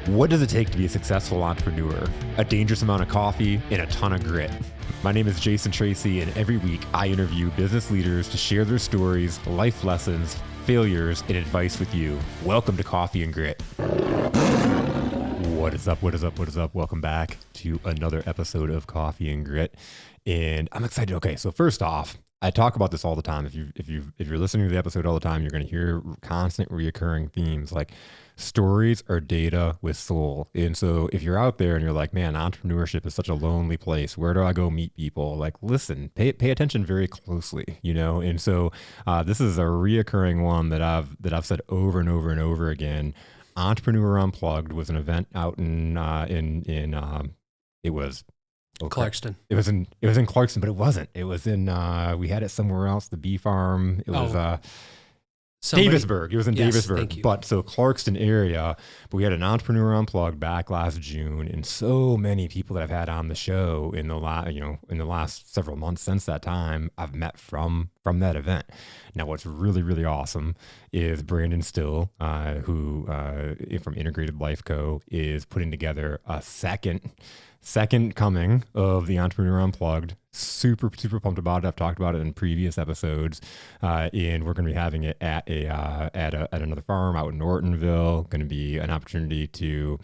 What does it take to be a successful entrepreneur? A dangerous amount of coffee and a ton of grit. My name is Jason Tracy, and every week I interview business leaders to share their stories, life lessons, failures, and advice with you. Welcome to Coffee and Grit. What is up? What is up? What is up? Welcome back to another episode of Coffee and Grit. And I'm excited. Okay, so first off, I talk about this all the time. If you're listening to the episode all the time, you're going to hear constant reoccurring themes like stories are data with soul. And so if you're out there and you're like, man, entrepreneurship is such a lonely place, where do I go meet people? Like, listen, pay attention very closely, you know? And so this is a reoccurring one that I've said over and over and over again. Entrepreneur Unplugged was an event out in it was Clarkston. It was in Clarkston, but it wasn't. It was in we had it somewhere else, the bee farm. It was Davisburg. It was in Davisburg. But so Clarkston area, but we had an Entrepreneur Unplugged back last June, and so many people that I've had on the show in the last several months since that time, I've met from that event. Now, what's really, really awesome is Brandon Still, who from Integrated Life Co. is putting together a second coming of the Entrepreneur Unplugged. Super, super pumped about it. I've talked about it in previous episodes, and we're going to be having it at another farm out in Nortonville. Going to be an opportunity to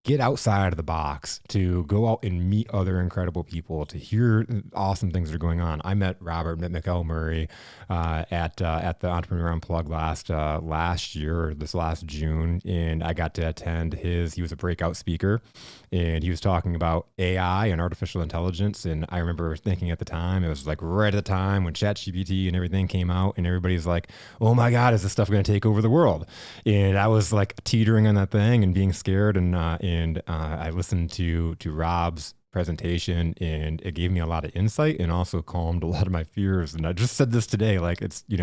get outside of the box, to go out and meet other incredible people, to hear awesome things that are going on. I met Robert McElmurry at the Entrepreneur Unplugged last year, or this last June, and I got to attend he was a breakout speaker, and he was talking about AI and artificial intelligence. And I remember thinking at the time, it was like right at the time when ChatGPT and everything came out, and everybody's like, oh my God, is this stuff going to take over the world? And I was like teetering on that thing and being scared, and I listened to Rob's presentation, and it gave me a lot of insight and also calmed a lot of my fears. And I just said this today, like it's an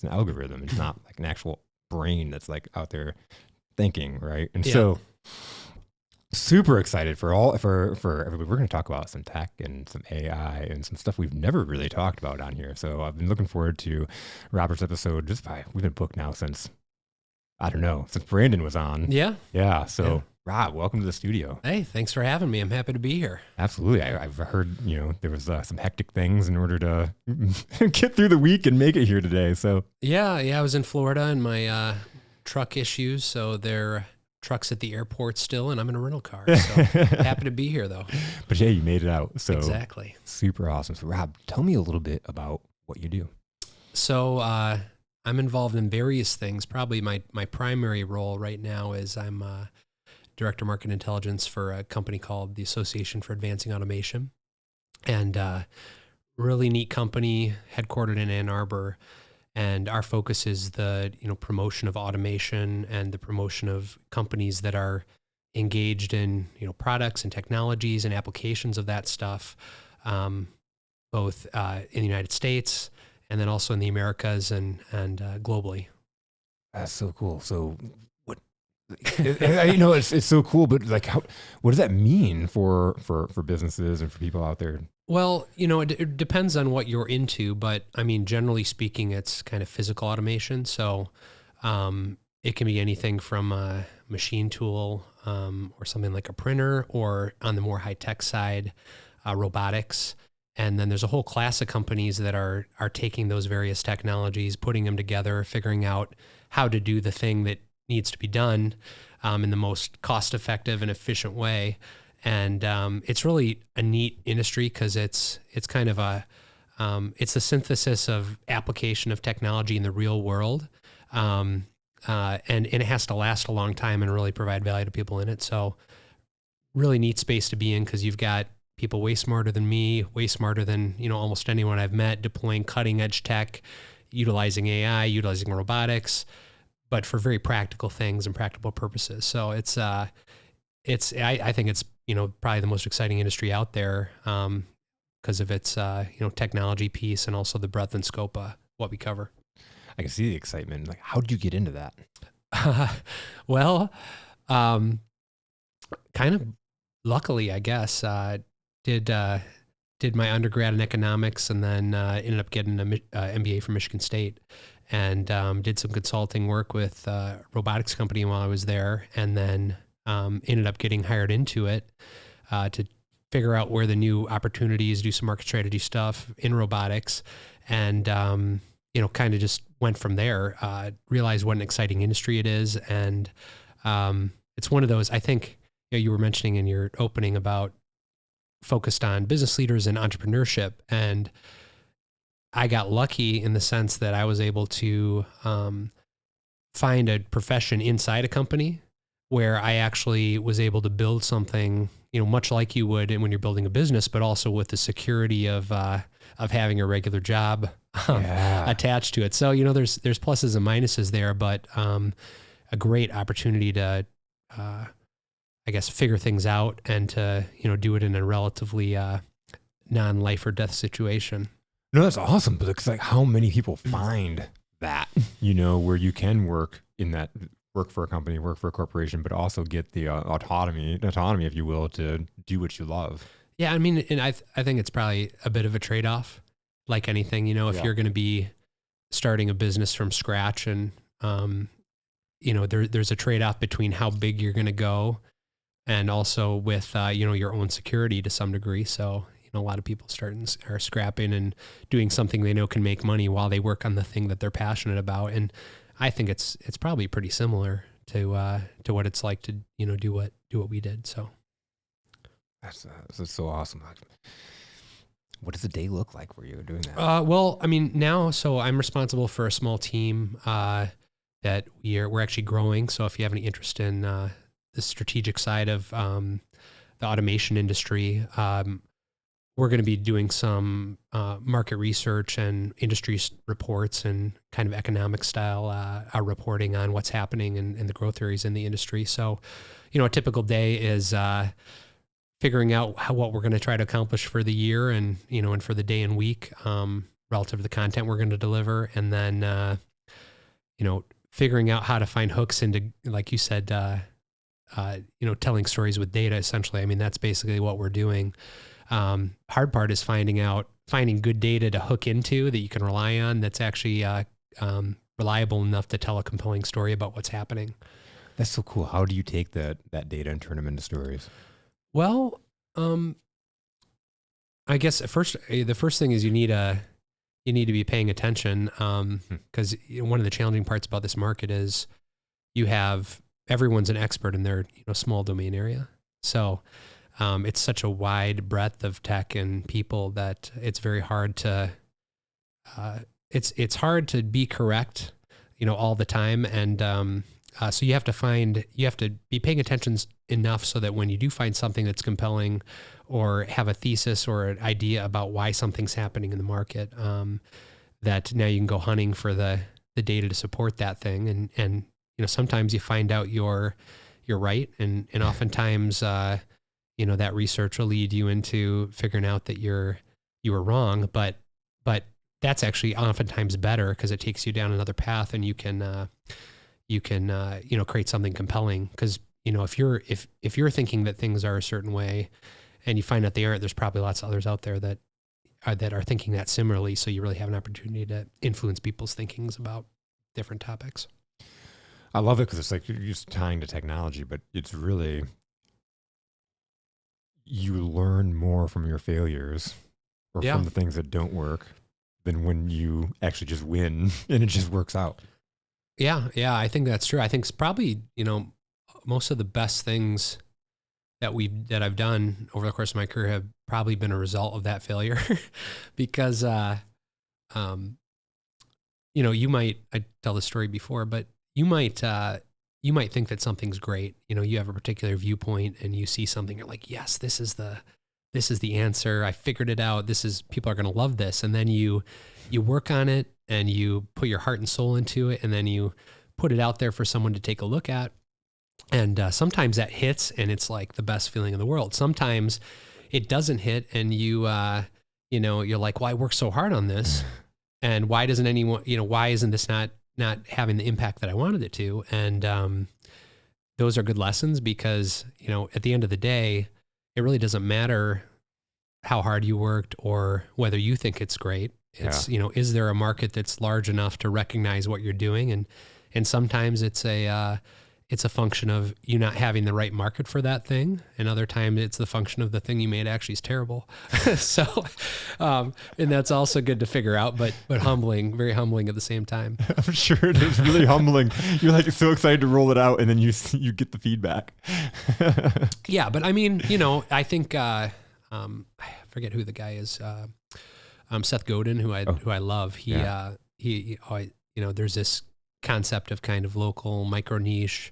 algorithm. It's not like an actual brain that's like out there thinking, right? And so super excited for everybody. We're going to talk about some tech and some AI and some stuff we've never really talked about on here. So I've been looking forward to Robert's episode. We've been booked now since Brandon was on. Yeah. So Rob, welcome to the studio. Hey, thanks for having me. I'm happy to be here. Absolutely. I've heard, there was some hectic things in order to get through the week and make it here today. So yeah. I was in Florida and my truck issues. So they're trucks at the airport still, and I'm in a rental car. So happy to be here though. But yeah, you made it out. So exactly. Super awesome. So Rob, tell me a little bit about what you do. So, I'm involved in various things. Probably my primary role right now is I'm Director of Market Intelligence for a company called the Association for Advancing Automation. And really neat company headquartered in Ann Arbor. And our focus is the promotion of automation and the promotion of companies that are engaged in products and technologies and applications of that stuff, both in the United States and then also in the Americas and globally. That's so cool. So what, it's so cool, but like, what does that mean for businesses and for people out there? Well, it depends on what you're into, but I mean, generally speaking, it's kind of physical automation. So it can be anything from a machine tool or something like a printer, or on the more high-tech side, robotics. And then there's a whole class of companies that are taking those various technologies, putting them together, figuring out how to do the thing that needs to be done in the most cost-effective and efficient way. And it's really a neat industry because it's kind of it's a synthesis of application of technology in the real world, and it has to last a long time and really provide value to people in it. So really neat space to be in because you've got people way smarter than me, way smarter than almost anyone I've met, deploying cutting edge tech, utilizing AI, utilizing robotics, but for very practical things and practical purposes. So I think it's probably the most exciting industry out there because of its technology piece and also the breadth and scope of what we cover. I can see the excitement. Like, how did you get into that? Well, kind of luckily, I guess. Did my undergrad in economics and then ended up getting an MBA from Michigan State. and did some consulting work with a robotics company while I was there, and then ended up getting hired into it to figure out where the new opportunities, do some market strategy stuff in robotics, and kind of just went from there. Realized what an exciting industry it is, and it's one of those. I think you were mentioning in your opening about focused on business leaders and entrepreneurship, and I got lucky in the sense that I was able to find a profession inside a company where I actually was able to build something, much like you would when you're building a business, but also with the security of having a regular job attached to it. So, there's pluses and minuses there, but a great opportunity to, I guess, figure things out and to, do it in a relatively non-life or death situation. No, that's awesome. But it's like, how many people find that, where you can work in that, work for a company, work for a corporation, but also get the autonomy, if you will, to do what you love. Yeah. I mean, and I think it's probably a bit of a trade-off, like anything, if you're going to be starting a business from scratch, and, there's a trade-off between how big you're going to go and also with, your own security to some degree. So, a lot of people are scrapping and doing something they know can make money while they work on the thing that they're passionate about. And I think it's probably pretty similar to what it's like to, do what we did. So that's so awesome. What does the day look like for you doing that? Well, I mean, now, so I'm responsible for a small team that we're actually growing. So if you have any interest in the strategic side of the automation industry, we're going to be doing some market research and industry reports and kind of economic style reporting on what's happening and the growth areas in the industry. So, a typical day is figuring out what we're going to try to accomplish for the year and, and for the day and week relative to the content we're going to deliver. And then, figuring out how to find hooks into, like you said, telling stories with data, essentially. I mean, that's basically what we're doing. Hard part is finding good data to hook into that you can rely on, that's actually reliable enough to tell a compelling story about what's happening. That's so cool. How do you take that data and turn them into stories? Well, I guess the first thing is you need to be paying attention, because one of the challenging parts about this market is everyone's an expert in their small domain area. So it's such a wide breadth of tech and people that it's very hard to it's hard to be correct, all the time. And so you have to be paying attention enough so that when you do find something that's compelling or have a thesis or an idea about why something's happening in the market, that now you can go hunting for the data to support that thing. And sometimes you find out you're right. And oftentimes, that research will lead you into figuring out that you were wrong, but that's actually oftentimes better because it takes you down another path, and you can create something compelling. Because if you're thinking that things are a certain way, and you find out they aren't, there's probably lots of others out there that are thinking that similarly. So you really have an opportunity to influence people's thinkings about different topics. I love it because it's like you're just tying to technology, but it's really, you learn more from your failures or from the things that don't work than when you actually just win and it just works out. Yeah, I think that's true. I think it's probably, most of the best things that I've done over the course of my career have probably been a result of that failure. Because I tell the story before, but you might think that something's great. You have a particular viewpoint and you see something, you're like, yes, this is the answer. I figured it out. People are going to love this. And then you work on it and you put your heart and soul into it. And then you put it out there for someone to take a look at. And sometimes that hits and it's like the best feeling in the world. Sometimes it doesn't hit and you're like, well, I worked so hard on this, and why doesn't anyone, why isn't this not having the impact that I wanted it to? And those are good lessons because, at the end of the day, it really doesn't matter how hard you worked or whether you think it's great. It's, is there a market that's large enough to recognize what you're doing? And sometimes it's a function of you not having the right market for that thing. And other times it's the function of the thing you made actually is terrible. So, and that's also good to figure out, but humbling, very humbling at the same time. I'm sure it is really humbling. You're like so excited to roll it out, and then you get the feedback. Yeah. But I mean, I think, I forget who the guy is, Seth Godin, who I love. There's this concept of kind of local micro niche.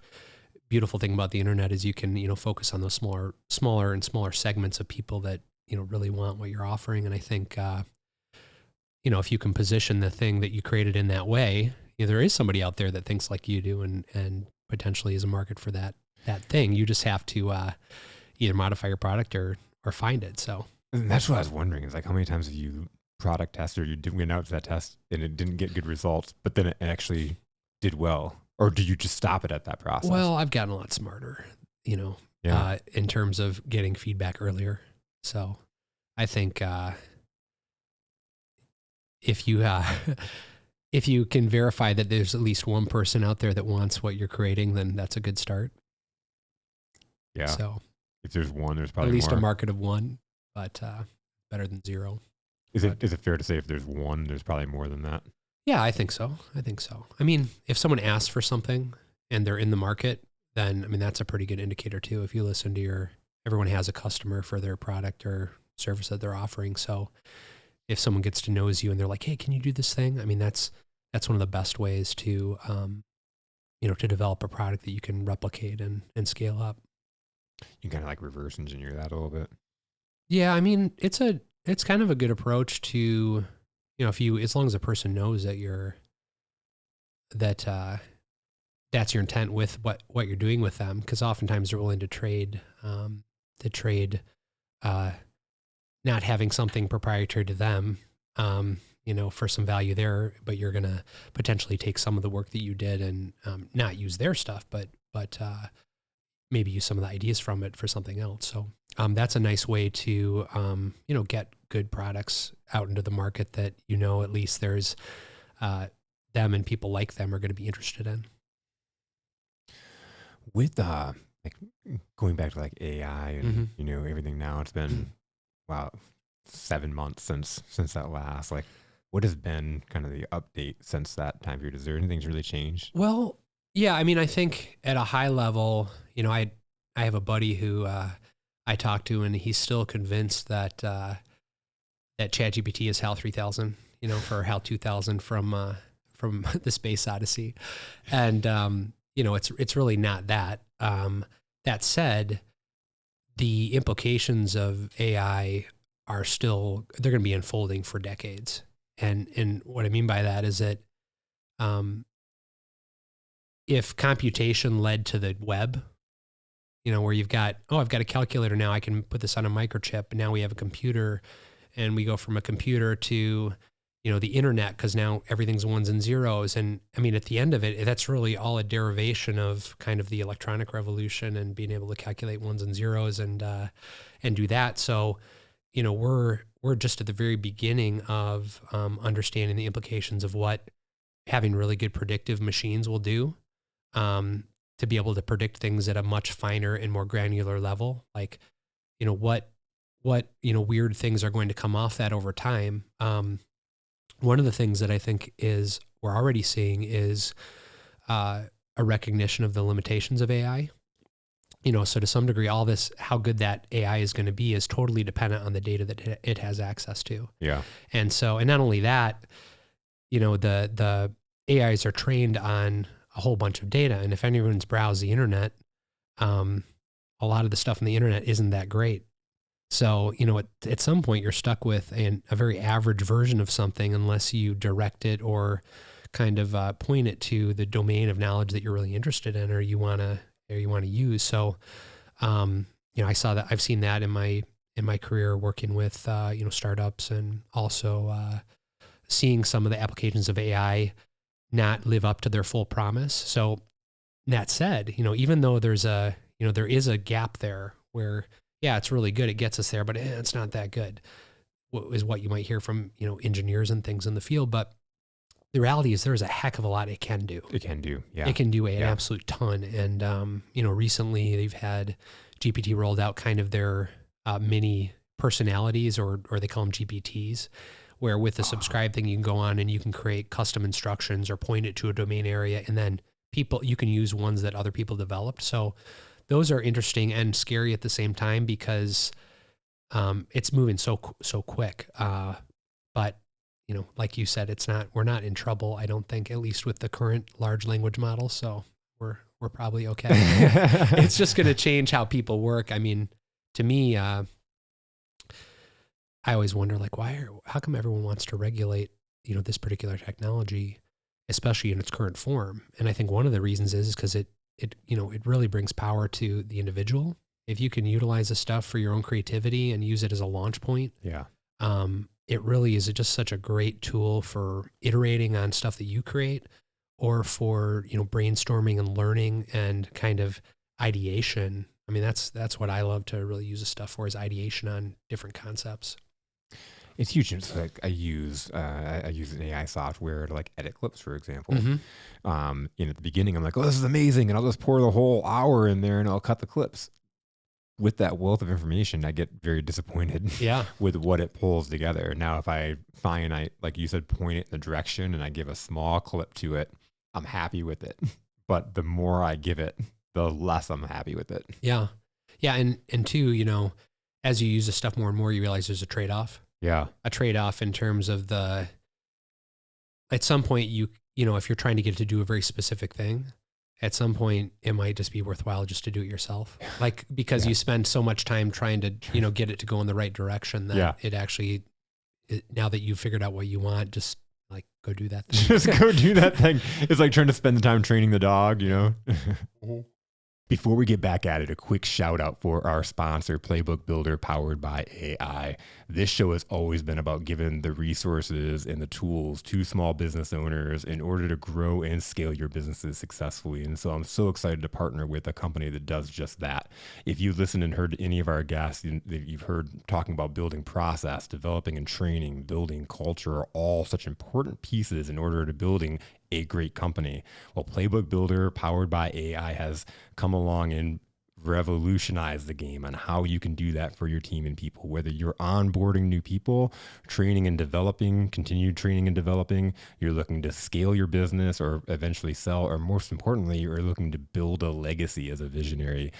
Beautiful thing about the internet is you can, focus on those smaller and smaller segments of people that, really want what you're offering. And I think, if you can position the thing that you created in that way, there is somebody out there that thinks like you do and potentially is a market for that thing. You just have to, either modify your product or find it. So and that's what I was wondering is like, how many times have you product tested, you didn't get out to that test and it didn't get good results, but then it actually did well? Or do you just stop it at that process? Well, I've gotten a lot smarter, in terms of getting feedback earlier. So I think if you can verify that there's at least one person out there that wants what you're creating, then that's a good start. Yeah. So if there's one, there's probably at least more. A market of one, but better than zero. Is it fair to say if there's one, there's probably more than that? Yeah, I think so. I mean, if someone asks for something and they're in the market, then, I mean, that's a pretty good indicator too. If you listen to everyone has a customer for their product or service that they're offering. So if someone gets to know you and they're like, hey, can you do this thing? I mean, that's one of the best ways to, to develop a product that you can replicate and scale up. You kind of like reverse engineer that a little bit. Yeah. I mean, it's kind of a good approach to, as long as a person knows that that's your intent with what you're doing with them. Cause oftentimes they're willing to trade, not having something proprietary to them, for some value there, but you're going to potentially take some of the work that you did and, not use their stuff, but maybe use some of the ideas from it for something else. So, that's a nice way to, get good products out into the market that, at least there's, them and people like them are going to be interested in. With, like going back to like AI and, everything now, it's been, 7 months since that last, like what has been kind of the update since that time period? Is there anything's really changed? Well, yeah, I mean, I think at a high level, I have a buddy who, I talked to, and he's still convinced that ChatGPT is HAL 3000, for HAL 2000 from the Space Odyssey. And, it's really not that. That said, the implications of AI are still, they're going to be unfolding for decades. And what I mean by that is that, if computation led to the web, where you've got, I've got a calculator now, I can put this on a microchip, and now we have a computer, and we go from a computer to, the internet, because now everything's ones and zeros. And I mean, at the end of it, that's really all a derivation of kind of the electronic revolution and being able to calculate ones and zeros and do that. So, we're just at the very beginning of understanding the implications of what having really good predictive machines will do. To be able to predict things at a much finer and more granular level, like, what weird things are going to come off that over time. One of the things that I think we're already seeing is a recognition of the limitations of AI. So to some degree, all this, how good that AI is going to be is totally dependent on the data that it has access to. Yeah. And not only that, the AIs are trained on a whole bunch of data. And if anyone's browsed the internet, a lot of the stuff on the internet isn't that great. So, at some point you're stuck with a very average version of something unless you direct it or kind of point it to the domain of knowledge that you're really interested in or you want to use. So, I saw that, I've seen that in my career working with, startups, and also seeing some of the applications of AI not live up to their full promise. So that said, even though there is a gap there where, yeah, it's really good, it gets us there, but it's not that good. what you might hear from, engineers and things in the field. But the reality is there's a heck of a lot it can do. It can do. Yeah. It can do an absolute ton. And, recently they've had GPT rolled out kind of their mini personalities, or they call them GPTs, where with the subscribe thing, you can go on and you can create custom instructions or point it to a domain area. And then you can use ones that other people developed. So those are interesting and scary at the same time, because it's moving so quick. But like you said, we're not in trouble, I don't think, at least with the current large language models. So we're probably okay. It's just going to change how people work. I mean, to me, I always wonder, like, how come everyone wants to regulate, this particular technology, especially in its current form? And I think one of the reasons is because it really brings power to the individual. If you can utilize this stuff for your own creativity and use it as a launch point, it really is just such a great tool for iterating on stuff that you create, or for, brainstorming and learning and kind of ideation. I mean, that's what I love to really use this stuff for, is ideation on different concepts. It's huge. It's like I use an AI software to like edit clips, for example. At the beginning, I'm like, oh, this is amazing, and I'll just pour the whole hour in there and I'll cut the clips. With that wealth of information, I get very disappointed with what it pulls together. Now, if I like you said, point it in the direction and I give a small clip to it, I'm happy with it. But the more I give it, the less I'm happy with it. Yeah. Yeah. And two, as you use this stuff more and more, you realize there's a trade-off. Yeah. A trade-off in terms of at some point, if you're trying to get it to do a very specific thing, at some point it might just be worthwhile just to do it yourself. Like, because you spend so much time trying to, get it to go in the right direction that it actually, now that you've figured out what you want, just like go do that thing. Just go do that thing. It's like trying to spend the time training the dog, Before we get back at it, a quick shout out for our sponsor, Playbook Builder, powered by AI. This show has always been about giving the resources and the tools to small business owners in order to grow and scale your businesses successfully. And so I'm so excited to partner with a company that does just that. If you've listened and heard any of our guests, you've heard talking about building process, developing and training, building culture, are all such important pieces in order to building a great company. Well, Playbook Builder, powered by AI, has come along and revolutionized the game on how you can do that for your team and people. Whether you're onboarding new people, training and developing, continued training and developing, you're looking to scale your business or eventually sell, or most importantly, you're looking to build a legacy as a visionary.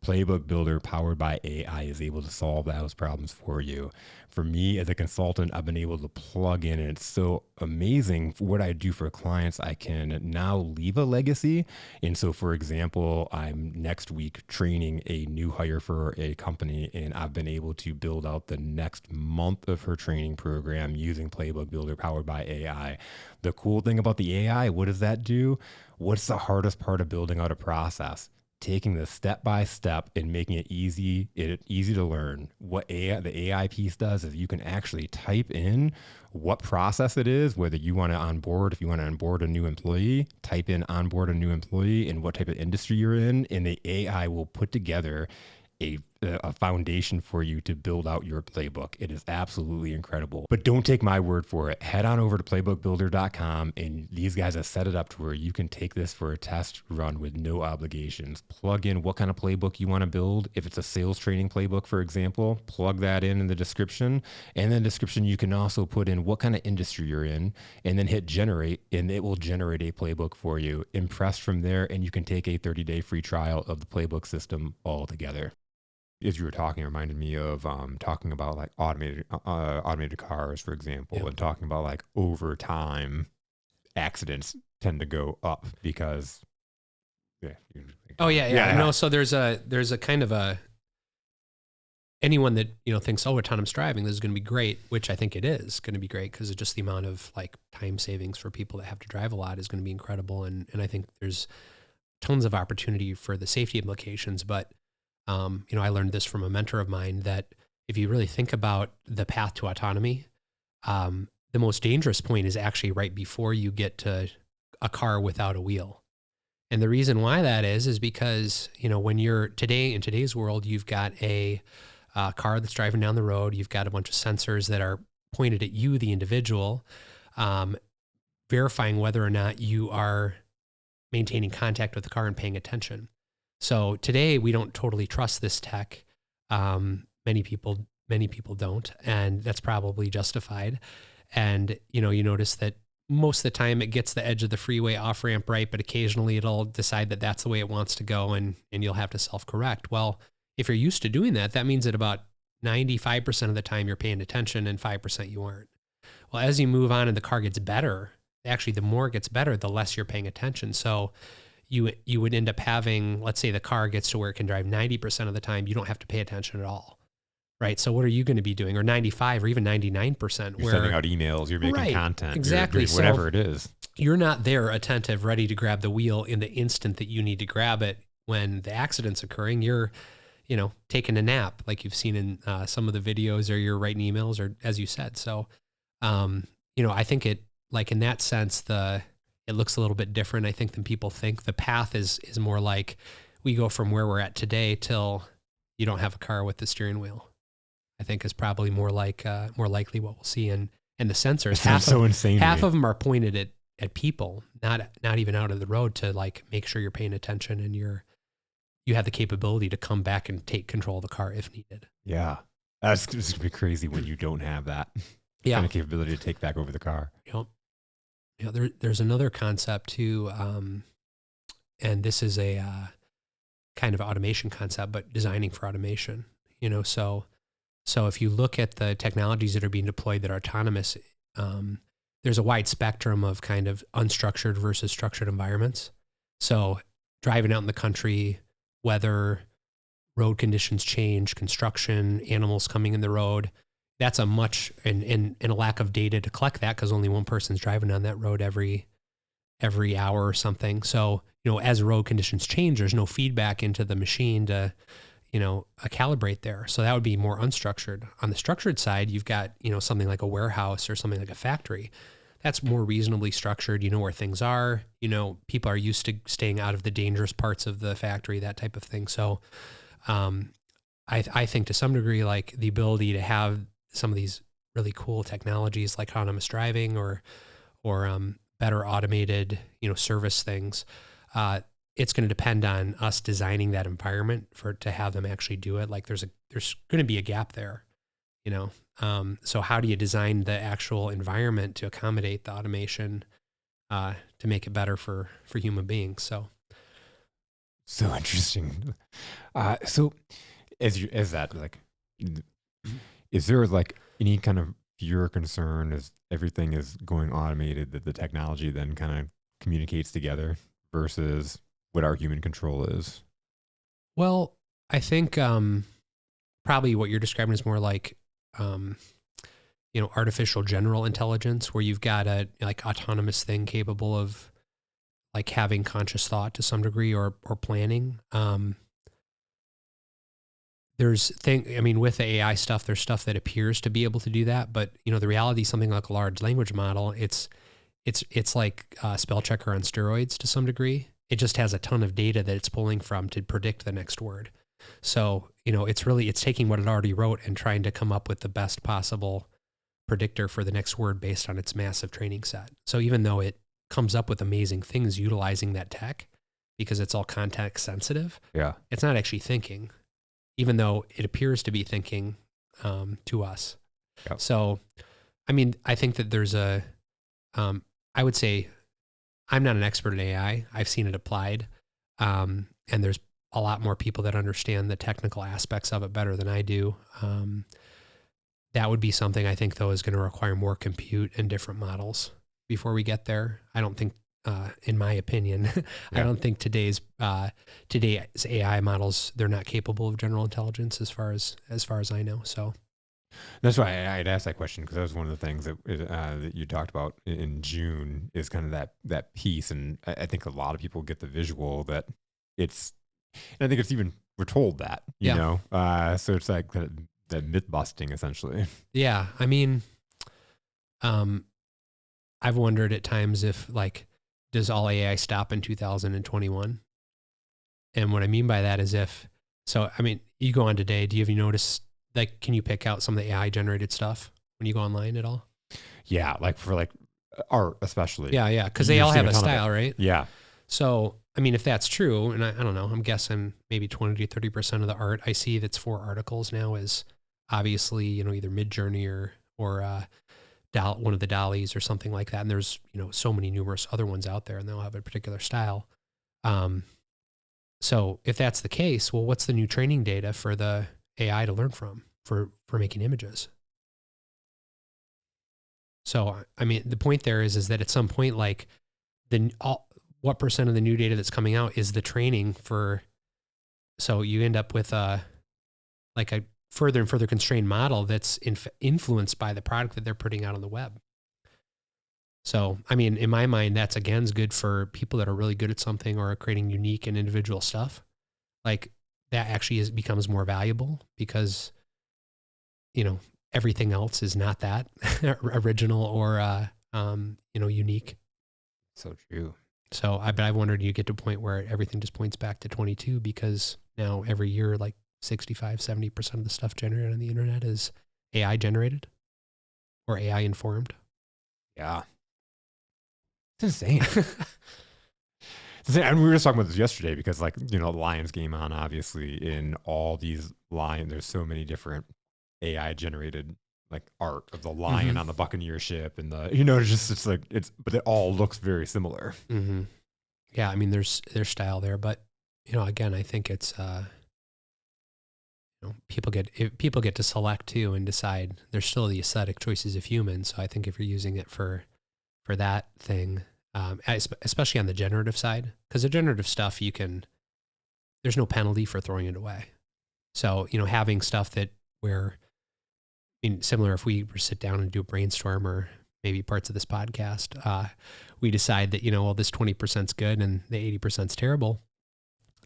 Playbook Builder, powered by AI, is able to solve those problems for you. For me, as a consultant, I've been able to plug in, and it's so amazing for what I do for clients. I can now leave a legacy. And so, for example, I'm next week training a new hire for a company, and I've been able to build out the next month of her training program using Playbook Builder, powered by AI. The cool thing about the AI, what does that do? What's the hardest part of building out a process? Taking this step by step and making it easy to learn. What the AI piece does is you can actually type in what process it is, whether you want to onboard, if you want to onboard a new employee, type in onboard a new employee and what type of industry you're in, and the AI will put together a foundation for you to build out your playbook. It is absolutely incredible. But don't take my word for it. Head on over to playbookbuilder.com, and these guys have set it up to where you can take this for a test run with no obligations. Plug in what kind of playbook you want to build. If it's a sales training playbook, for example, plug that in the description. And in the description, you can also put in what kind of industry you're in, and then hit generate, and it will generate a playbook for you. Impressed from there, and you can take a 30-day free trial of the playbook system altogether. As you were talking, it reminded me of talking about like automated cars, for example, and talking about like over time, accidents tend to go up because. No, so there's a kind of a, anyone that thinks, oh, autonomous driving, this is going to be great, which I think it is going to be great because it's just the amount of like time savings for people that have to drive a lot is going to be incredible, and I think there's tons of opportunity for the safety implications, but. I learned this from a mentor of mine that if you really think about the path to autonomy, the most dangerous point is actually right before you get to a car without a wheel. And the reason why that is because, when you're in today's world, you've got a car that's driving down the road. You've got a bunch of sensors that are pointed at you, the individual, verifying whether or not you are maintaining contact with the car and paying attention. So today we don't totally trust this tech. Many people don't, and that's probably justified. And, you notice that most of the time it gets the edge of the freeway off ramp right, but occasionally it'll decide that that's the way it wants to go, and you'll have to self-correct. Well, if you're used to doing that, that means that about 95% of the time you're paying attention and 5% you aren't. Well, as you move on and the car gets better, actually the more it gets better, the less you're paying attention. So you would end up having, let's say the car gets to where it can drive 90% of the time, you don't have to pay attention at all. Right. So what are you going to be doing? Or 95 or even 99%. You're sending out emails, you're making content. Exactly. You're doing whatever it is. You're not there attentive, ready to grab the wheel in the instant that you need to grab it when the accident's occurring. You're, taking a nap like you've seen in some of the videos, or you're writing emails, or as you said. So, I think it, like in that sense, it looks a little bit different, I think, than people think. The path is more like we go from where we're at today till you don't have a car with the steering wheel. I think is probably more likely what we'll see. And the sensors, half of them are pointed at people, not even out of the road, to like make sure you're paying attention and you have the capability to come back and take control of the car if needed. Yeah. It's going to be crazy when you don't have that kind of capability to take back over the car. Yep. There's another concept too, and this is a kind of automation concept, but designing for automation. So if you look at the technologies that are being deployed that are autonomous, there's a wide spectrum of kind of unstructured versus structured environments. So driving out in the country, weather, road conditions change, construction, animals coming in the road, that's a much, and a lack of data to collect that, because only one person's driving on that road every hour or something. So, as road conditions change, there's no feedback into the machine to, calibrate there. So that would be more unstructured. On the structured side, you've got, something like a warehouse or something like a factory. That's more reasonably structured. You know where things are. People are used to staying out of the dangerous parts of the factory, that type of thing. So I think to some degree, like the ability to have some of these really cool technologies like autonomous driving or better automated, service things, it's going to depend on us designing that environment to have them actually do it. Like there's going to be a gap there, so how do you design the actual environment to accommodate the automation, to make it better for human beings? So interesting. So as that, like, is there like any kind of fear or concern as everything is going automated that the technology then kind of communicates together versus what our human control is? Well, I think probably what you're describing is more like artificial general intelligence, where you've got a like autonomous thing capable of like having conscious thought to some degree or planning. With the AI stuff, there's stuff that appears to be able to do that, but the reality is something like a large language model. It's like a spell checker on steroids to some degree. It just has a ton of data that it's pulling from to predict the next word. So, it's taking what it already wrote and trying to come up with the best possible predictor for the next word based on its massive training set. So even though it comes up with amazing things utilizing that tech, because it's all context sensitive, it's not actually thinking, even though it appears to be thinking to us. Yep. So, I think that there's I would say I'm not an expert in AI. I've seen it applied. And there's a lot more people that understand the technical aspects of it better than I do. That would be something I think, though, is going to require more compute and different models before we get there. I don't think, in my opinion, I don't think today's AI models, they're not capable of general intelligence as far as I know. So that's why I'd asked that question, because that was one of the things that you talked about in June, is kind of that piece. And I think a lot of people get the visual that it's, and I think it's even, we're told that, you know, so it's like that myth busting essentially. Yeah. I've wondered at times if, like, does all AI stop in 2021? And what I mean by that is you go on today, have you noticed like, can you pick out some of the AI generated stuff when you go online at all? Yeah, like for like art especially. Yeah, because they all have a style, right? Yeah. So, I mean, if that's true, and I don't know, I'm guessing maybe 20 to 30% of the art I see that's for articles now is obviously, either Midjourney or one of the dollies or something like that. And there's, so many numerous other ones out there, and they'll have a particular style. So if that's the case, well, what's the new training data for the AI to learn from for making images? So, I mean, the point there is that at some point, like what percent of the new data that's coming out is the training for, so you end up with a further and further constrained model that's influenced by the product that they're putting out on the web. So, I mean, in my mind, that's again good for people that are really good at something or are creating unique and individual stuff. Like that actually becomes more valuable because, everything else is not that original or, unique. So true. So I wondered, you get to a point where everything just points back to 22 because now every year, like 65, 70% of the stuff generated on the internet is AI generated or AI informed. Yeah. It's insane. And we were just talking about this yesterday because the Lions game on, obviously, in all these Lions, there's so many different AI generated art of the lion on the Buccaneer ship and but it all looks very similar. Mm-hmm. Yeah. I mean, there's style there, but again, I think it's, people get to select too and decide. There's still the aesthetic choices of humans. So I think if you're using it for that thing, especially on the generative side, because the generative stuff, there's no penalty for throwing it away. So, having stuff similar, if we were to sit down and do a brainstorm or maybe parts of this podcast, we decide that, this 20% is good and the 80% is terrible.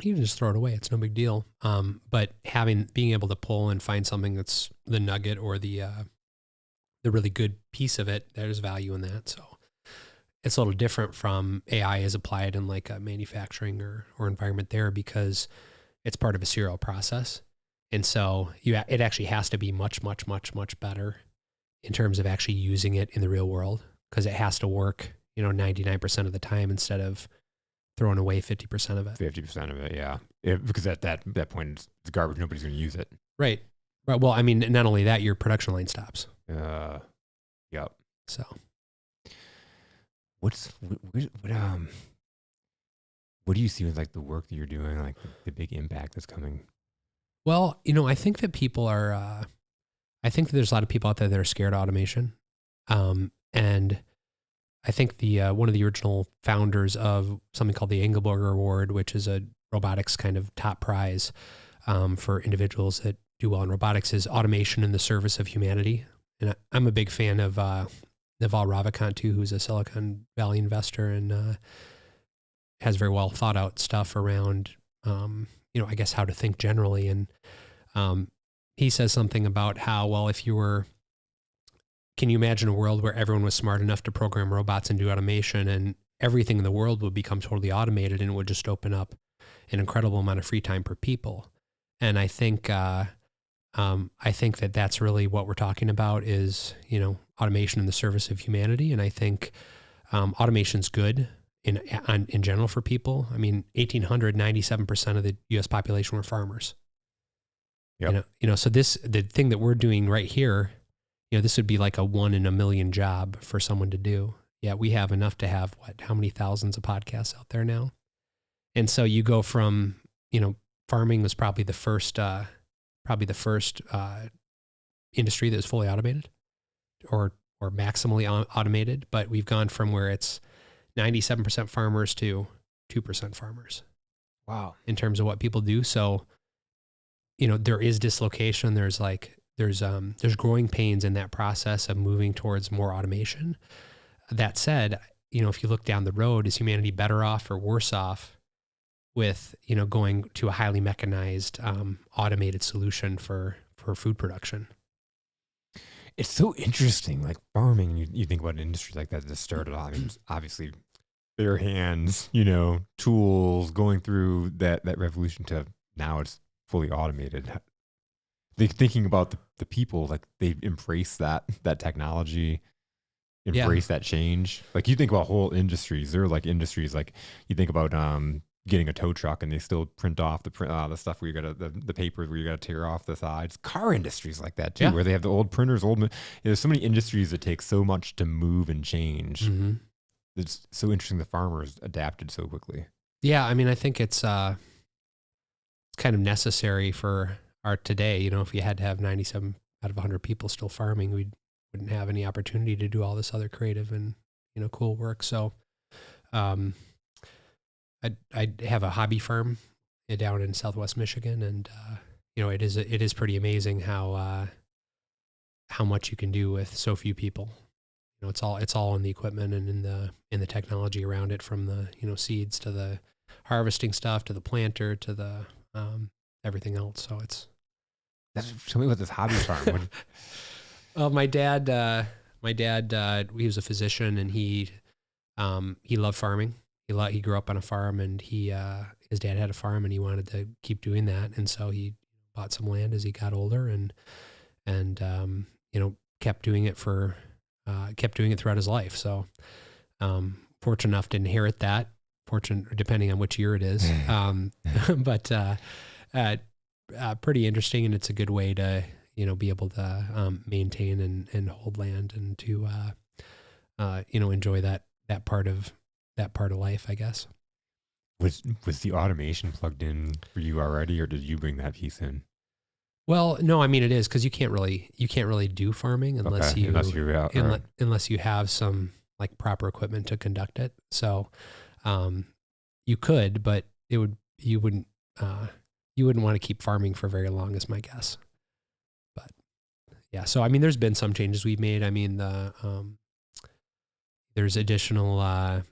You can just throw it away. It's no big deal. But being able to pull and find something that's the nugget or the really good piece of it, there's value in that. So it's a little different from AI as applied in like a manufacturing or environment there because it's part of a serial process. And so it actually has to be much, much, much, much better in terms of actually using it in the real world because it has to work, 99% of the time instead of throwing away 50% of it. 50% of it, yeah. Because at that point, it's garbage. Nobody's going to use it. Right. Well, I mean, not only that, your production line stops. Yep. So, what do you see with the work that you're doing, the big impact that's coming? Well, I think that people are. I think that there's a lot of people out there that are scared of automation, and I think the one of the original founders of something called the Engelberger Award, which is a robotics kind of top prize for individuals that do well in robotics, is automation in the service of humanity. And I'm a big fan of Naval Ravikant too, who's a Silicon Valley investor and has very well thought out stuff around, I guess how to think generally. And he says something about how, well, can you imagine a world where everyone was smart enough to program robots and do automation and everything in the world would become totally automated and it would just open up an incredible amount of free time per people. And I think that that's really what we're talking about is, automation in the service of humanity. And I think automation's good in general for people. I mean, 1800, 97% of the U.S. population were farmers. Yep. So the thing that we're doing right here, this would be like a 1 in a million job for someone to do. Yeah, we have enough to have how many thousands of podcasts out there now? And so you go from, farming was probably the first industry that was fully automated or maximally automated, but we've gone from where it's 97% farmers to 2% farmers. Wow. In terms of what people do. So, there is dislocation. There's growing pains in that process of moving towards more automation. That said, if you look down the road, is humanity better off or worse off with, going to a highly mechanized, automated solution for food production? It's so interesting, farming, you think about industries like that started off, obviously bare hands, tools, going through that revolution to now it's fully automated. thinking about the people, like they embrace that technology, embrace that change. Like you think about whole industries, they're like industries, like you think about getting a tow truck and they still print off the stuff where you got the papers where you got to tear off the sides. Car industries like that too, where they have the old printers, there's so many industries that take so much to move and change. Mm-hmm. It's so interesting the farmers adapted so quickly. Yeah, I mean, I think it's kind of necessary for our today. You know, if you had to have 97 out of 100 people still farming, we wouldn't have any opportunity to do all this other creative and, you know, cool work. So I have a hobby farm down in Southwest Michigan, and you know, it is pretty amazing how much you can do with so few people. You know, it's all in the equipment and in the technology around it, from the, you know, seeds to the harvesting stuff to the planter to the everything else. So tell me about this hobby farm. Well, my dad, he was a physician, and he loved farming. He grew up on a farm, and his dad had a farm, and he wanted to keep doing that, and so he bought some land as he got older, and you know, kept doing it throughout his life. So, fortunate enough to inherit that. Fortunate, depending on which year it is, but pretty interesting, and it's a good way to, you know, be able to maintain and hold land, and to you know, enjoy that part of life, I guess. Was the automation plugged in for you already, or did you bring that piece in? Well, no, I mean, it is, because you can't really do farming unless you have some like proper equipment to conduct it. So you could, but you wouldn't want to keep farming for very long, is my guess. But yeah, so I mean, there's been some changes we've made. I mean, there's additional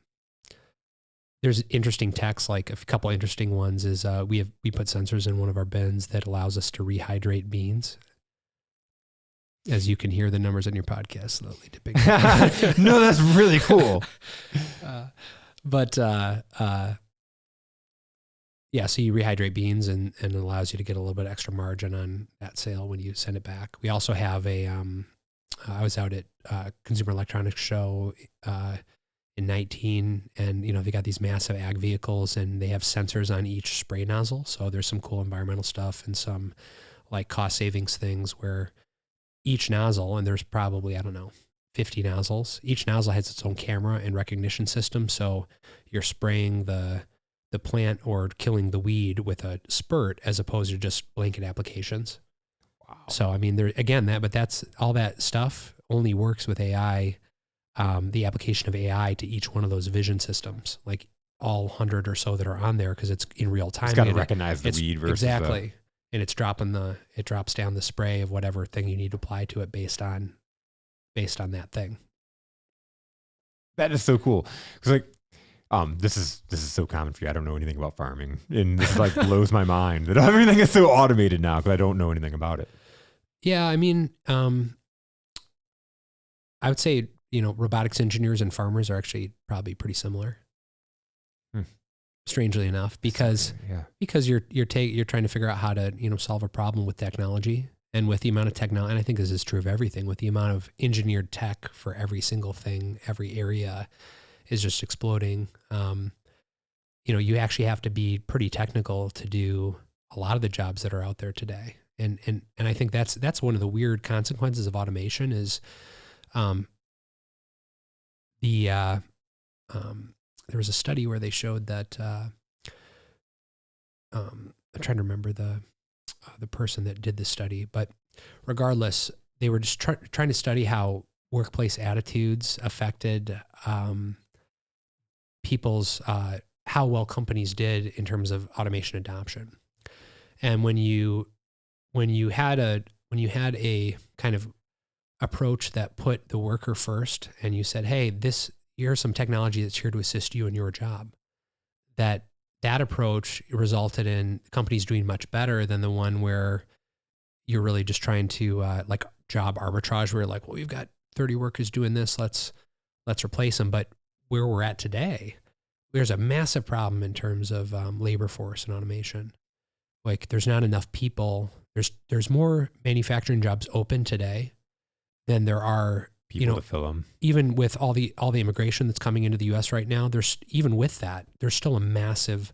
there's interesting techs. Like a couple interesting ones is we put sensors in one of our bins that allows us to rehydrate beans. As you can hear the numbers on your podcast slowly dipping. No, that's really cool. Yeah, so you rehydrate beans, and it allows you to get a little bit extra margin on that sale when you send it back. We also have I was out at Consumer Electronics Show in 19, and you know, they got these massive ag vehicles, and they have sensors on each spray nozzle. So there's some cool environmental stuff and some like cost savings things where each nozzle, and there's probably, I don't know, 50 nozzles. Each nozzle has its own camera and recognition system. So you're spraying the plant or killing the weed with a spurt as opposed to just blanket applications. Wow. So, I mean, that's all that stuff only works with AI. The application of AI to each one of those vision systems, like all 100 or so that are on there, because it's in real time. It's got to recognize the weed versus exactly, and it drops down the spray of whatever thing you need to apply to it based on that thing. That is so cool. Because like, this is so common for you. I don't know anything about farming, and this like blows my mind that everything is so automated now because I don't know anything about it. Yeah, I mean, I would say, you know, robotics engineers and farmers are actually probably pretty similar. Strangely enough, because you're trying to figure out how to, you know, solve a problem with technology, and with the amount of technology, and I think this is true of everything, with the amount of engineered tech for every single thing, every area is just exploding. You know, you actually have to be pretty technical to do a lot of the jobs that are out there today. And I think that's one of the weird consequences of automation is, there was a study where they showed that, I'm trying to remember the person that did this study, but regardless, they were just trying to study how workplace attitudes affected people's how well companies did in terms of automation adoption. And when you had a kind of approach that put the worker first, and you said, hey, here's some technology that's here to assist you in your job, that approach resulted in companies doing much better than the one where you're really just trying to like job arbitrage, where you're like, well, we've got 30 workers doing this, let's replace them. But where we're at today, there's a massive problem in terms of labor force and automation. Like, there's not enough people, there's more manufacturing jobs open today than there are people to fill them. Even with all the immigration that's coming into the U.S. right now, there's still a massive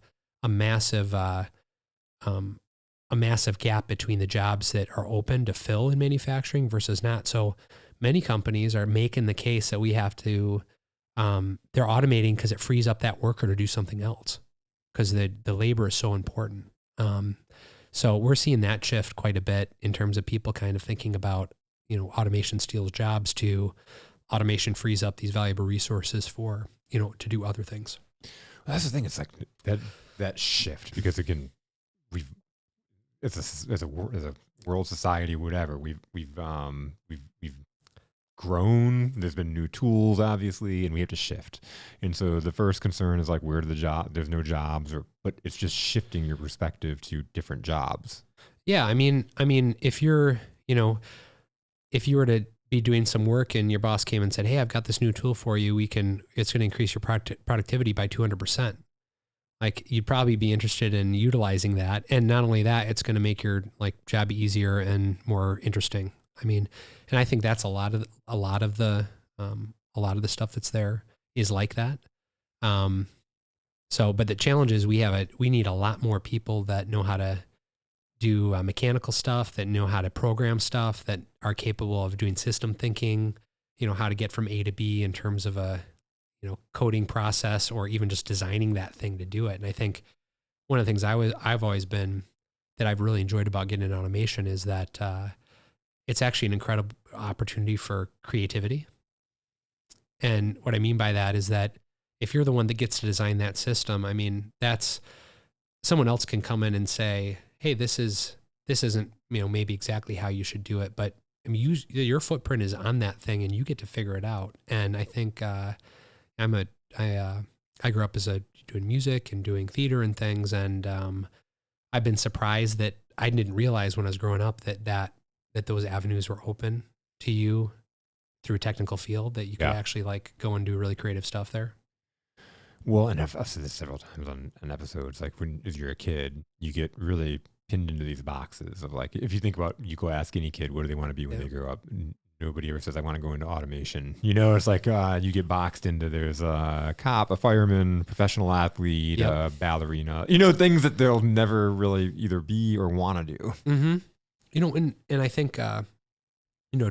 gap between the jobs that are open to fill in manufacturing versus not. So many companies are making the case that we have to, they're automating because it frees up that worker to do something else because the labor is so important. So we're seeing that shift quite a bit in terms of people kind of thinking about, automation steals jobs to automation frees up these valuable resources for, to do other things. Well, that's the thing. It's like that shift because again, as a world society, whatever, we've grown. There's been new tools, obviously, and we have to shift. And so the first concern is like, where do there's no jobs, but it's just shifting your perspective to different jobs. Yeah, I mean, if you're, if you were to be doing some work and your boss came and said, "Hey, I've got this new tool for you. It's going to increase your productivity by 200%." Like you'd probably be interested in utilizing that. And not only that, it's going to make your job easier and more interesting. I mean, and I think that's a lot of the stuff that's there is like that. But the challenge is we need a lot more people that know how to do mechanical stuff, that know how to program stuff, that are capable of doing system thinking, how to get from A to B in terms of a, coding process or even just designing that thing to do it. And I think one of the things I've always been that I've really enjoyed about getting into automation is that it's actually an incredible opportunity for creativity. And what I mean by that is that if you're the one that gets to design that system, I mean, that's someone else can come in and say, "Hey, this isn't, maybe exactly how you should do it, but I mean, your footprint is on that thing and you get to figure it out." And I think, I grew up doing music and doing theater and things. And, I've been surprised that I didn't realize when I was growing up that those avenues were open to you through a technical field, that you could actually go and do really creative stuff there. Well, and I've said this several times on episodes, like as you're a kid, you get really pinned into these boxes of if you think about, you go ask any kid, what do they want to be when they grow up? Nobody ever says, I want to go into automation. It's like you get boxed into, there's a cop, a fireman, professional athlete, a ballerina, things that they'll never really either be or want to do. Mm-hmm. And I think, to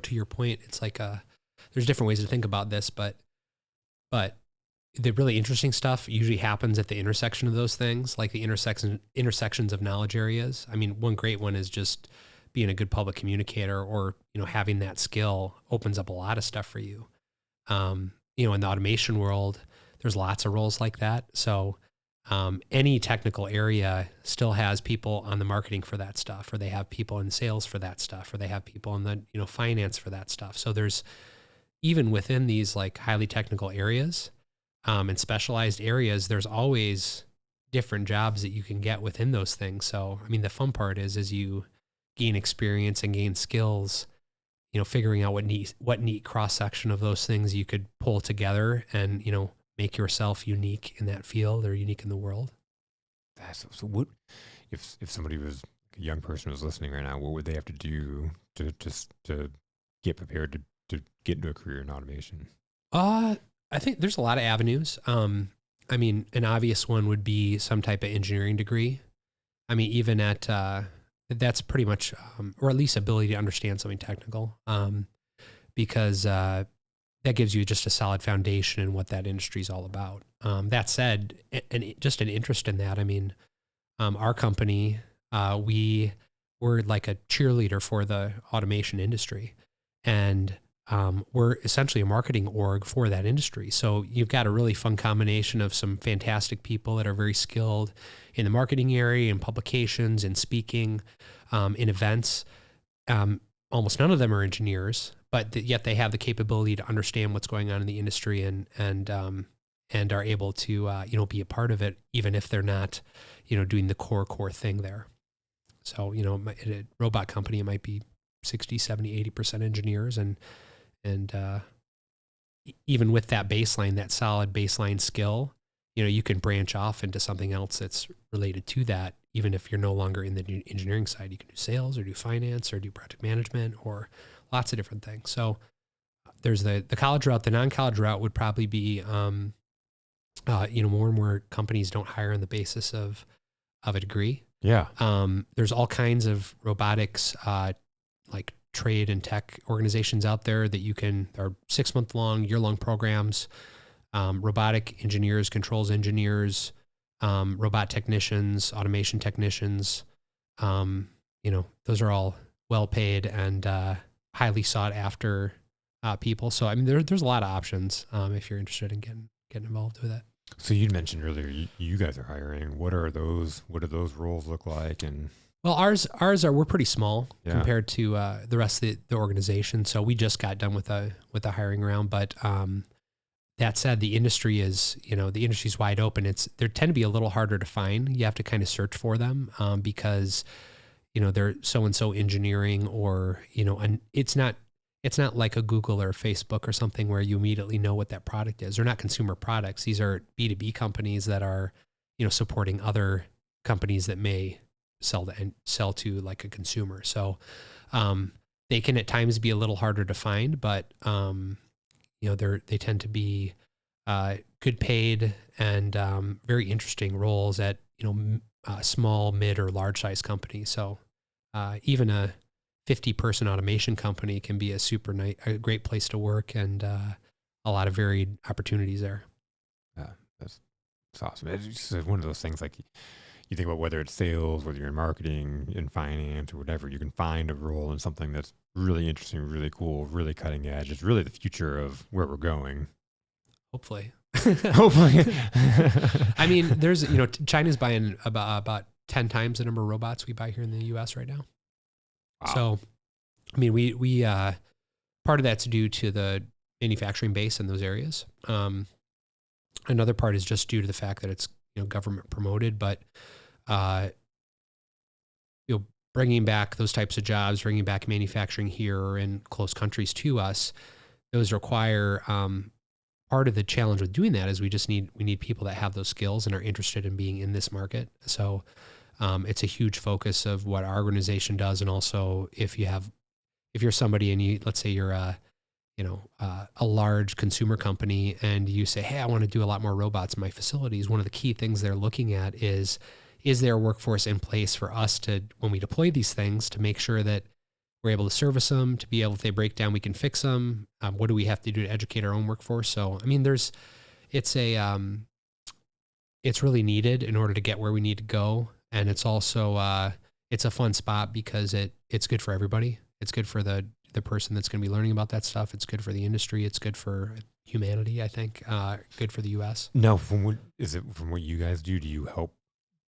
your point, it's there's different ways to think about this, but the really interesting stuff usually happens at the intersection of those things, like the intersections of knowledge areas. I mean, one great one is just being a good public communicator, or, having that skill opens up a lot of stuff for you. In the automation world, there's lots of roles like that. So any technical area still has people on the marketing for that stuff, or they have people in sales for that stuff, or they have people in the, finance for that stuff. So there's, even within these highly technical areas, and specialized areas, there's always different jobs that you can get within those things. So, I mean, the fun part is as you gain experience and gain skills, figuring out what neat cross-section of those things you could pull together and, make yourself unique in that field or unique in the world. So what, if somebody was, a young person was listening right now, what would they have to do to get prepared to get into a career in automation? I think there's a lot of avenues. I mean, an obvious one would be some type of engineering degree. I mean, even that's pretty much, or at least ability to understand something technical, because that gives you just a solid foundation in what that industry is all about. That said, and just an interest in that, I mean, our company, we're like a cheerleader for the automation industry. And we're essentially a marketing org for that industry. So you've got a really fun combination of some fantastic people that are very skilled in the marketing area, in publications, in speaking, in events. Almost none of them are engineers, but yet they have the capability to understand what's going on in the industry and are able to be a part of it, even if they're not doing the core thing there. So at a robot company, it might be 60, 70, 80% engineers, and even with that baseline, that solid baseline skill, you can branch off into something else that's related to that, even if you're no longer in the engineering side, you can do sales or do finance or do project management or lots of different things. So there's the college route. The non-college route would probably be, more and more companies don't hire on the basis of a degree. Yeah. There's all kinds of robotics, like trade and tech organizations out there that there are 6-month long, year-long programs, robotic engineers, controls engineers, robot technicians, automation technicians. Those are all well-paid and highly sought after people. So, I mean, there's a lot of options if you're interested in getting involved with it. So you mentioned earlier you guys are hiring. What do those roles look like? And well, we're pretty small compared to the rest of the organization. So we just got done with the hiring round. But that said, the industry is wide open. They tend to be a little harder to find. You have to kind of search for them because they're so-and-so engineering, or and it's not like a Google or a Facebook or something where you immediately know what that product is. They're not consumer products. These are B2B companies that are supporting other companies that may sell to like a consumer. So they can at times be a little harder to find, but they tend to be good paid and very interesting roles at small, mid, or large size companies. So even a 50-person automation company can be a great place to work, and a lot of varied opportunities there. Yeah, that's awesome. It's just one of those things, like you think about whether it's sales, whether you're in marketing, in finance, or whatever, you can find a role in something that's really interesting, really cool, really cutting edge. It's really the future of where we're going. Hopefully. Hopefully. I mean, there's, China's buying about 10 times the number of robots we buy here in the U.S. right now. Wow. So, I mean, we part of that's due to the manufacturing base in those areas. Another part is just due to the fact that it's government promoted, but bringing back those types of jobs, bringing back manufacturing here or in close countries to us, those require part of the challenge with doing that is we need people that have those skills and are interested in being in this market. So it's a huge focus of what our organization does. And also if you're somebody and let's say you're a large consumer company and you say, hey, I want to do a lot more robots in my facilities. One of the key things they're looking at is there a workforce in place for us to, when we deploy these things, to make sure that we're able to service them, to be able, if they break down, we can fix them. What do we have to do to educate our own workforce? So, I mean, it's really needed in order to get where we need to go. And it's also, it's a fun spot because it's good for everybody. It's good for the person that's going to be learning about that stuff. It's good for the industry. It's good for humanity, I think. Good for the U.S. Now, from what you guys do you help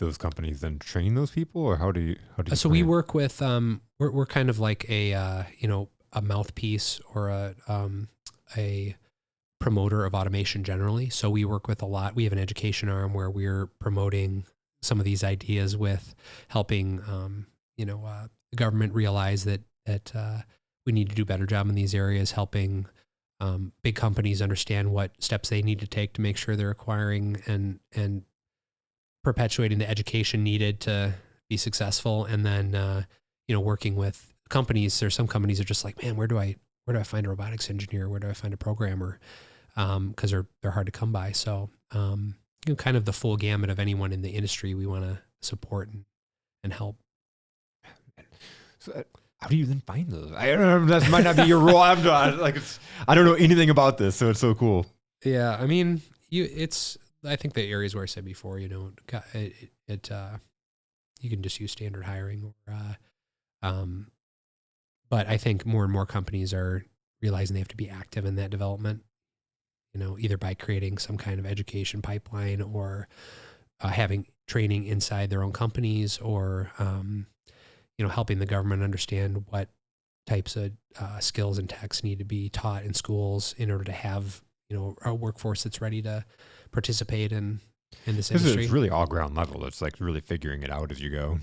those companies then train those people, or how do you? So we work with we're kind of like a mouthpiece or a promoter of automation generally. So we work with a lot. We have an education arm where we're promoting some of these ideas with helping the government realize that we need to do a better job in these areas, helping big companies understand what steps they need to take to make sure they're acquiring and perpetuating the education needed to be successful. And then, working with companies. There's some companies that are just like, man, where do I find a robotics engineer? Where do I find a programmer? Cause they're hard to come by. So, kind of the full gamut of anyone in the industry we want to support and help. So, how do you then find those? I don't know. That might not be your role. I don't know anything about this, so it's so cool. Yeah, I mean, I think the areas where I said before, you can just use standard hiring, but I think more and more companies are realizing they have to be active in that development. Either by creating some kind of education pipeline or having training inside their own companies, or helping the government understand what types of skills and techs need to be taught in schools in order to have, a workforce that's ready to participate in this industry. It's really all ground level. It's like really figuring it out as you go.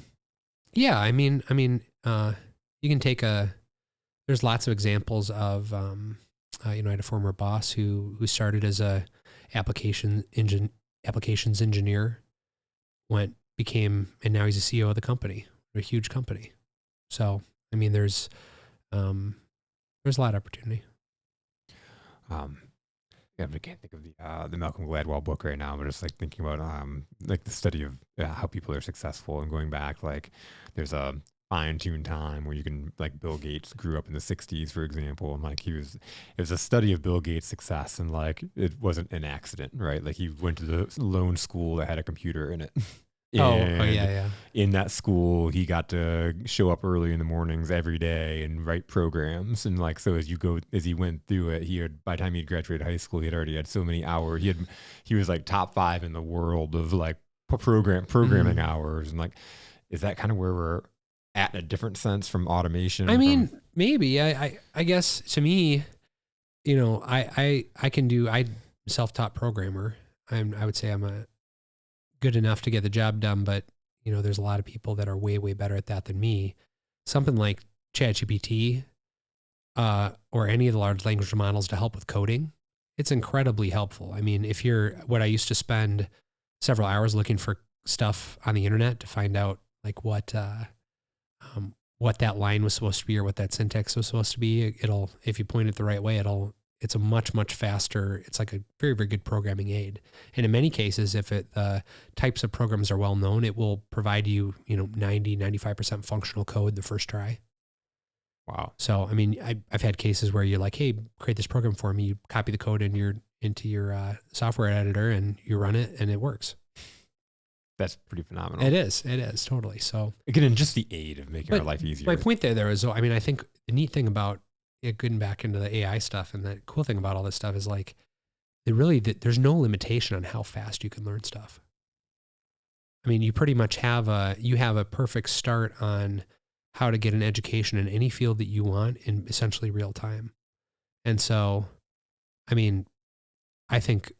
Yeah. I mean, you can take there's lots of examples of, I had a former boss who started as a applications engineer, and now he's a CEO of the company, a huge company. So, I mean, there's a lot of opportunity. I can't think of the Malcolm Gladwell book right now, but just like thinking about like the study of how people are successful and going back, like there's a fine-tuned time where you can, like, Bill Gates grew up in the 60s, for example, and like it was a study of Bill Gates' success, and like it wasn't an accident, right? Like he went to the lone school that had a computer in it. Yeah. In that school, he got to show up early in the mornings every day and write programs. And like, so as he went through it, by the time he graduated high school, he had already had so many hours. He was like top 5 in the world of like programming hours. And like, is that kind of where we're at in a different sense from automation? I mean, maybe. I guess to me, I'm self-taught programmer. I would say I'm a good enough to get the job done, but there's a lot of people that are way, way better at that than me. Something like ChatGPT, or any of the large language models to help with coding, it's incredibly helpful. I mean, what I used to spend several hours looking for stuff on the internet to find out like what that line was supposed to be or what that syntax was supposed to be, if you point it the right way, it's a much, much faster, it's like a very, very good programming aid. And in many cases, if types of programs are well known, it will provide you, 90, 95% functional code the first try. Wow. So, I mean, I've had cases where you're like, hey, create this program for me. You copy the code into your software editor and you run it and it works. That's pretty phenomenal. It is totally. So again, in just the aid of making our life easier. My point there is, I mean, I think the neat thing about getting back into the AI stuff, and the cool thing about all this stuff is like, there's no limitation on how fast you can learn stuff. I mean, you pretty much have a perfect start on how to get an education in any field that you want in essentially real time. And so, I mean, I think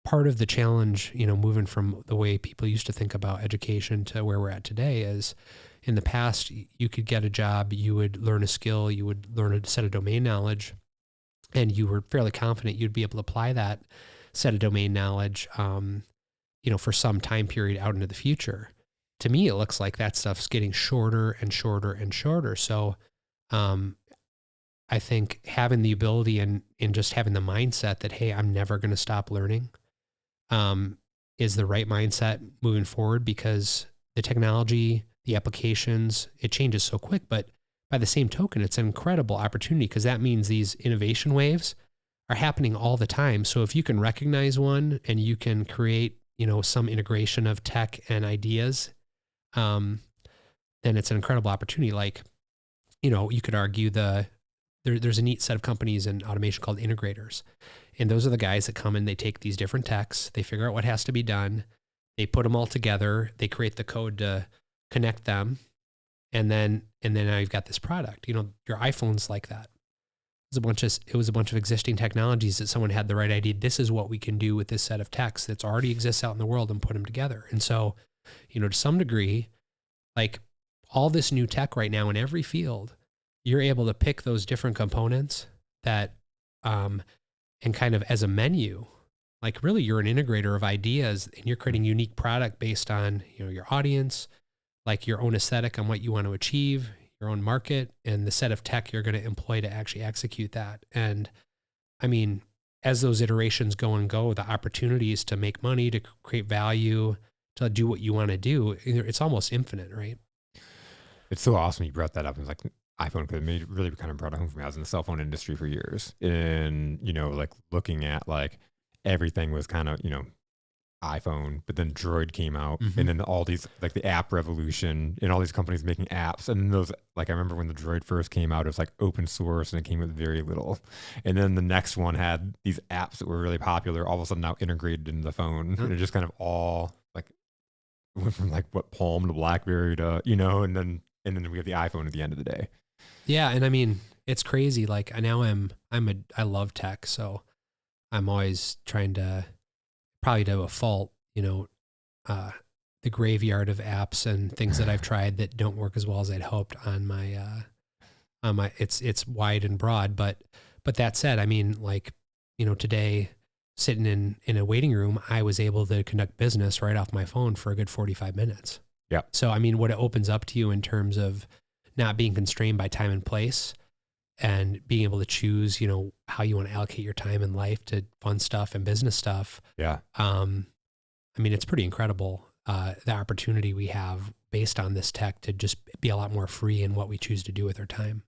part of the challenge, moving from the way people used to think about education to where we're at today is, in the past, you could get a job, you would learn a skill, you would learn a set of domain knowledge, and you were fairly confident you'd be able to apply that set of domain knowledge, for some time period out into the future. To me, it looks like that stuff's getting shorter and shorter and shorter. So I think having the ability and just having the mindset that, hey, I'm never going to stop learning, is the right mindset moving forward, because the technology, the applications, it changes so quick. But by the same token, it's an incredible opportunity, because that means these innovation waves are happening all the time. So if you can recognize one and you can create, some integration of tech and ideas, then it's an incredible opportunity. Like, you could argue there's a neat set of companies in automation called integrators. And those are the guys that come in, they take these different techs, they figure out what has to be done, they put them all together, they create the code to connect them, and then now you've got this product. Your iPhone's like that. It was a bunch of existing technologies that someone had the right idea. This is what we can do with this set of techs that's already exists out in the world, and put them together. And so, to some degree, like all this new tech right now in every field, you're able to pick those different components that, and kind of as a menu, like really you're an integrator of ideas, and you're creating unique product based on, your audience, like your own aesthetic on what you want to achieve, your own market, and the set of tech you're going to employ to actually execute that. And I mean, as those iterations go, the opportunities to make money, to create value, to do what you want to do, it's almost infinite, right? It's so awesome you brought that up. It's like iPhone, because it really kind of brought it home for me. I was in the cell phone industry for years, and like looking at like everything was kind of iPhone, but then Droid came out, and then all these, like the app revolution, and all these companies making apps. And those, like, I remember when the Droid first came out, it was like open source and it came with very little. And then the next one had these apps that were really popular, all of a sudden now integrated into the phone. And it just kind of all like went from like Palm to BlackBerry to, and then we have the iPhone at the end of the day. Yeah. And I mean, it's crazy. Like now I love tech. So I'm always trying to, probably to a fault, the graveyard of apps and things that I've tried that don't work as well as I'd hoped on my, it's wide and broad, but that said, I mean, like, today sitting in a waiting room, I was able to conduct business right off my phone for a good 45 minutes. Yeah. So, I mean, what it opens up to you in terms of not being constrained by time and place and being able to choose, you know, how you want to allocate your time in life to fun stuff and business stuff. Yeah. I mean, it's pretty incredible, the opportunity we have based on this tech to just be a lot more free in what we choose to do with our time.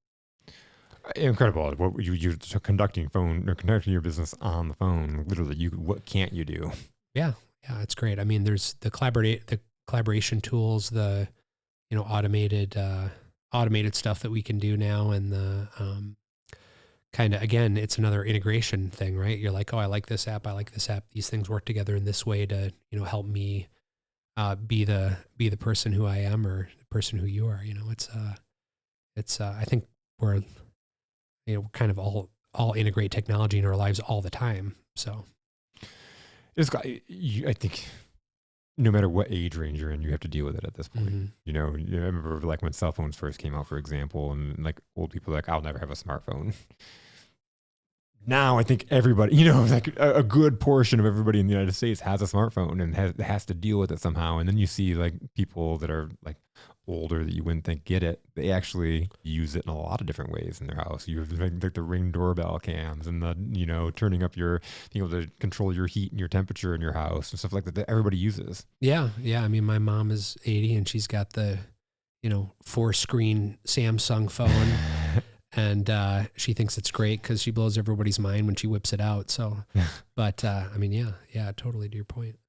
Incredible. What you're conducting your business on the phone. Literally, what can't you do? Yeah. Yeah. It's great. I mean, there's the collaboration tools, the, you know, automated stuff that we can do now. And the, kind of, again, it's another integration thing, right? You're like, oh, I like this app. These things work together in this way to, you know, help me, be the person who I am or the person who you are. You know, I think we're, you know, kind of all integrate technology in our lives all the time. So I think no matter what age range you're in, you have to deal with it at this point. Mm-hmm. You know, I remember like when cell phones first came out, for example, and like old people are like, I'll never have a smartphone. Now I think everybody, you know, like a good portion of everybody in the United States has a smartphone and has to deal with it somehow. And then you see like people that are like older that you wouldn't think get it. They actually use it in a lot of different ways in their house. You have like the Ring doorbell cams and the, you know, turning up being able to control your heat and your temperature in your house and stuff like that everybody uses. Yeah. Yeah. I mean, my mom is 80 and she's got the, you know, 4-screen Samsung phone. And she thinks it's great because she blows everybody's mind when she whips it out. So, but I mean, yeah, totally to your point.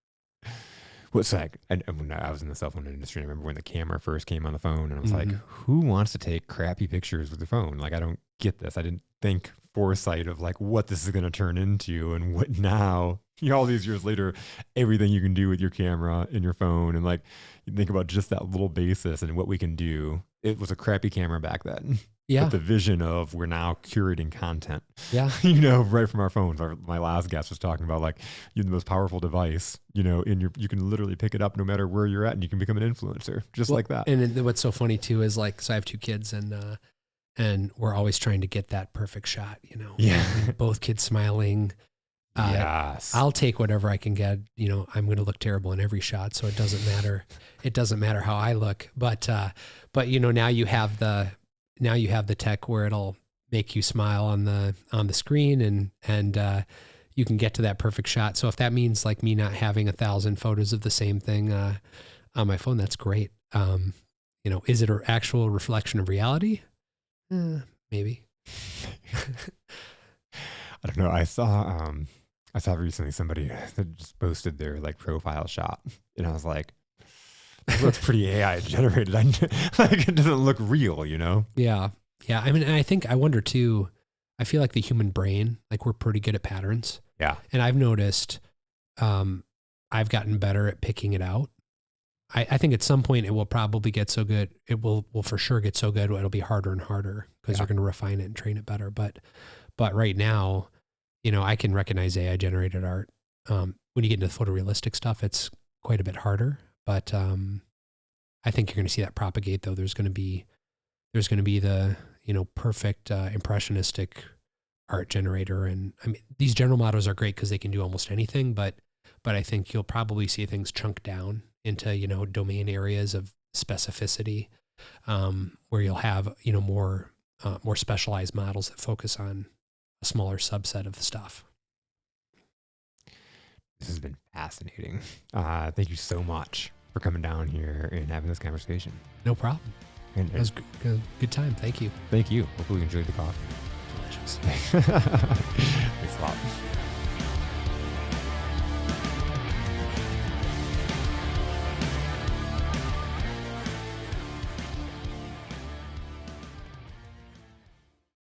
What's like? When I was in the cell phone industry, I remember when the camera first came on the phone, and I was like, "Who wants to take crappy pictures with their phone? Like, I don't get this. I didn't think foresight of like what this is going to turn into, and what now." You know, all these years later, everything you can do with your camera in your phone, and like you think about just that little basis and what we can do. It was a crappy camera back then. Yeah. But the vision of we're now curating content. Yeah. You know, right from our phones. My last guest was talking about like you're the most powerful device, you know, you can literally pick it up no matter where you're at and you can become an influencer just like that. And what's so funny too is like, so I have 2 kids and we're always trying to get that perfect shot, you know, both kids smiling. Yes. I'll take whatever I can get, you know, I'm going to look terrible in every shot. So it doesn't matter. It doesn't matter how I look, but you know, now you have the tech where it'll make you smile on the screen and you can get to that perfect shot. So if that means like me not having 1,000 photos of the same thing on my phone, that's great. You know, is it an actual reflection of reality? Maybe. I don't know. I saw recently somebody that just posted their like profile shot, and I was like, it looks pretty AI generated. Like it doesn't look real, you know? Yeah. Yeah. I mean, and I wonder too, I feel like the human brain, like we're pretty good at patterns. Yeah. And I've noticed, I've gotten better at picking it out. I think at some point it will probably get so good. It will for sure get so good. It'll be harder and harder because you're going to refine it and train it better. But right now, you know, I can recognize AI generated art. When you get into the photorealistic stuff, it's quite a bit harder. But I think you're going to see that propagate, though. There's going to be the, you know, perfect impressionistic art generator, and I mean these general models are great because they can do almost anything. But I think you'll probably see things chunk down into, you know, domain areas of specificity, where you'll have, you know, more specialized models that focus on a smaller subset of the stuff. This has been fascinating. Thank you so much for coming down here and having this conversation. No problem. It was a good time. Thank you. Thank you. Hopefully you enjoyed the coffee. Delicious. Thanks a lot.